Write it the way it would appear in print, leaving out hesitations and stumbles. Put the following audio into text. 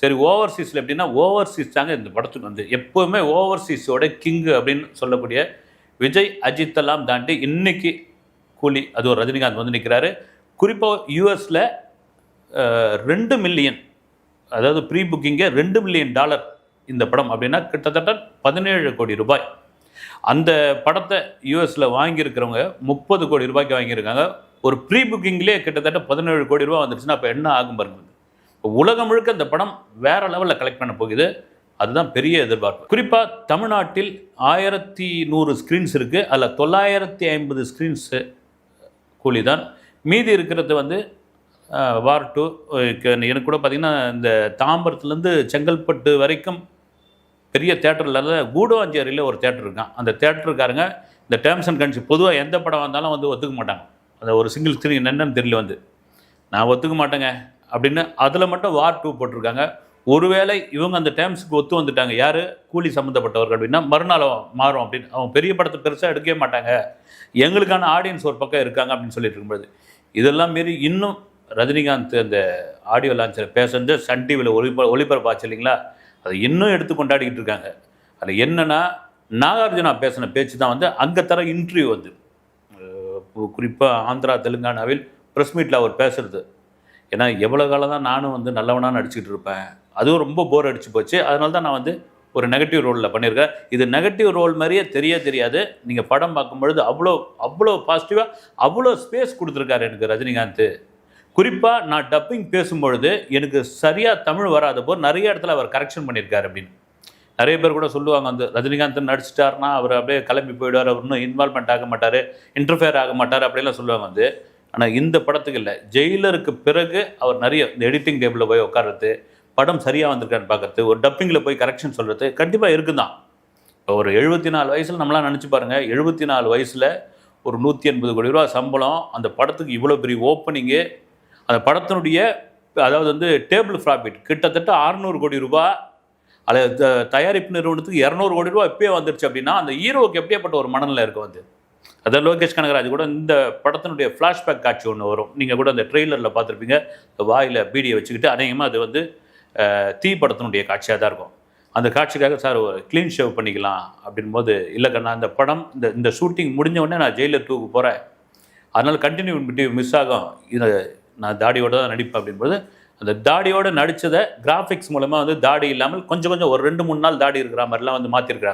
சரி ஓவர்சீஸில் எப்படின்னா ஓவர்சீஸ் தாங்க இந்த படத்துக்கு வந்து எப்போவுமே ஓவர்சீஸோட கிங்கு அப்படின்னு சொல்லக்கூடிய விஜய் அஜித் எல்லாம் தாண்டி இன்னைக்கு கூலி அது ஒரு ரஜினிகாந்த் வந்து நிற்கிறாரு. குறிப்பாக யூஎஸில் 2 மில்லியன் அதாவது ப்ரீ புக்கிங்கே $2 மில்லியன் இந்த படம் அப்படின்னா கிட்டத்தட்ட 17 கோடி ரூபாய். அந்த படத்தை யூஎஸில் வாங்கியிருக்கிறவங்க 30 கோடி ரூபாய்க்கு வாங்கியிருக்காங்க. ஒரு ப்ரீ புக்கிங்லேயே கிட்டத்தட்ட 17 கோடி ரூபாய் வந்துருச்சுன்னா அப்போ என்ன ஆகும் பாருங்க. உலகம் முழுக்க இந்த படம் வேற லெவலில் கலெக்ட் பண்ண போகுது. அதுதான் பெரிய எதிர்பார்ப்பு. குறிப்பாக தமிழ்நாட்டில் 1100 ஸ்க்ரீன்ஸ் இருக்குது. அதில் 950 ஸ்க்ரீன்ஸு கூலி தான். மீதி இருக்கிறது வந்து வார் 2 எனக்கு கூட பார்த்திங்கன்னா இந்த தாம்பரத்துலேருந்து செங்கல்பட்டு வரைக்கும் பெரிய தேட்டர் இல்லாத கூடுவாஞ்சேரியில் ஒரு தேட்டர் இருக்கான். அந்த தேட்டருக்காரங்க இந்த டேர்ம்ஸ் அண்ட் கண்டிஷன் பொதுவாக எந்த படம் வந்தாலும் வந்து ஒத்துக்க மாட்டாங்க. அந்த ஒரு சிங்கிள் ஸ்க்ரீன் என்னன்னு தெரியல வந்து நான் ஒத்துக்க மாட்டேங்க அப்படின்னு அதில் மட்டும் வார் 2 போட்டிருக்காங்க. ஒருவேளை இவங்க அந்த டேர்ம்ஸுக்கு ஒத்து வந்துட்டாங்க யார் கூலி சம்மந்தப்பட்டவர்கள் அப்படின்னா மறுநாள் மாறும் அப்படின்னு அவங்க பெரிய படத்தை பெருசாக எடுக்கவே மாட்டாங்க. எங்களுக்கான ஆடியன்ஸ் ஒரு பக்கம் இருக்காங்க அப்படின்னு சொல்லிட்டு இருக்கும்போது இதெல்லாம் மீறி இன்னும் ரஜினிகாந்த் அந்த ஆடியோ லான்ச்சில் பேசுறது சன் டிவியில் ஒளிபரப்பாச்சு இல்லைங்களா, அதை இன்னும் எடுத்து கொண்டாடிக்கிட்டு இருக்காங்க. அதில் என்னென்னா நாகார்ஜுனா பேசின பேச்சு தான் வந்து அங்கே தர இன்டர்வியூ வந்து குறிப்பாக ஆந்திரா தெலுங்கானாவில் ப்ரெஸ் மீட்டில் அவர் பேசுகிறது. ஏன்னா எவ்வளோ காலம் தான் நானும் வந்து நல்லவனாக நடிச்சுக்கிட்டு இருப்பேன், அதுவும் ரொம்ப போர் அடிச்சு போச்சு, அதனால தான் நான் வந்து ஒரு நெகட்டிவ் ரோலில் பண்ணியிருக்கேன். இது நெகட்டிவ் ரோல் மாதிரியே தெரியாது. நீங்கள் படம் பார்க்கும்பொழுது அவ்வளோ பாசிட்டிவாக அவ்வளோ ஸ்பேஸ் கொடுத்துருக்காரு எனக்கு ரஜினிகாந்த். குறிப்பாக நான் டப்பிங் பேசும்பொழுது எனக்கு சரியாக தமிழ் வராத போது நிறைய இடத்துல அவர் கரெக்ஷன் பண்ணியிருக்காரு அப்படின்னு. நிறைய பேர் கூட சொல்லுவாங்க வந்து ரஜினிகாந்த் நடிச்சிட்டாருன்னா அவர் அப்படியே கிளம்பி போயிடுவார், அவர் இன்னும் இன்வால்மெண்ட் ஆக மாட்டார், இன்டர்ஃபியர் ஆக மாட்டார் அப்படிலாம் சொல்லுவாங்க வந்து. ஆனால் இந்த படத்துக்கு இல்லை, ஜெயிலருக்கு பிறகு அவர் நிறைய இந்த எடிட்டிங் டேபிளில் போய் உட்கார்றது, படம் சரியாக வந்திருக்கான்னு பார்க்குறது, ஒரு டப்பிங்கில் போய் கரெக்ஷன் சொல்கிறது கண்டிப்பாக இருக்குது தான். இப்போ ஒரு 74 வயசில் நம்மளாம் நினச்சி பாருங்கள், 74 வயசில் ஒரு 180 கோடி ரூபா சம்பளம், அந்த படத்துக்கு இவ்வளோ பெரிய ஓப்பனிங்கு, அந்த படத்தினுடைய அதாவது வந்து டேபிள் ப்ராஃபிட் கிட்டத்தட்ட 600 கோடி ரூபா, அது தயாரிப்பு நிறுவனத்துக்கு 200 கோடி ரூபா இப்போயே வந்துருச்சு அப்படின்னா அந்த ஹீரோவுக்கு எப்படியாப்பட்ட ஒரு மனநிலை இருக்குது வந்து. அதான் லோகேஷ் கனகராஜ் கூட இந்த படத்தினுடைய ஃப்ளாஷ்பேக் காட்சி ஒன்று வரும், நீங்கள் கூட அந்த ட்ரெய்லரில் பார்த்துருப்பீங்க. வாயில் பீடியை வச்சுக்கிட்டு அநேகமாக அது வந்து தீ படத்தினுடைய காட்சியாக தான் இருக்கும். அந்த காட்சிக்காக சார் ஒரு க்ளீன் ஷேவ் பண்ணிக்கலாம் அப்படின்போது இல்லைக்கா நான் இந்த படம் இந்த ஷூட்டிங் முடிஞ்ச உடனே நான் ஜெயிலர் 2க்கு போகிறேன், அதனால் கண்டினியூட்டி மிஸ் ஆகும், இதை நான் தாடியோடு தான் நடிப்பேன் அப்படின்போது அந்த தாடியோடு நடித்ததை கிராஃபிக்ஸ் மூலமாக வந்து தாடி இல்லாமல் கொஞ்சம் ஒரு 2-3 நாள் தாடி இருக்கிற மாதிரிலாம் வந்து மாற்றிருக்கிறாங்க.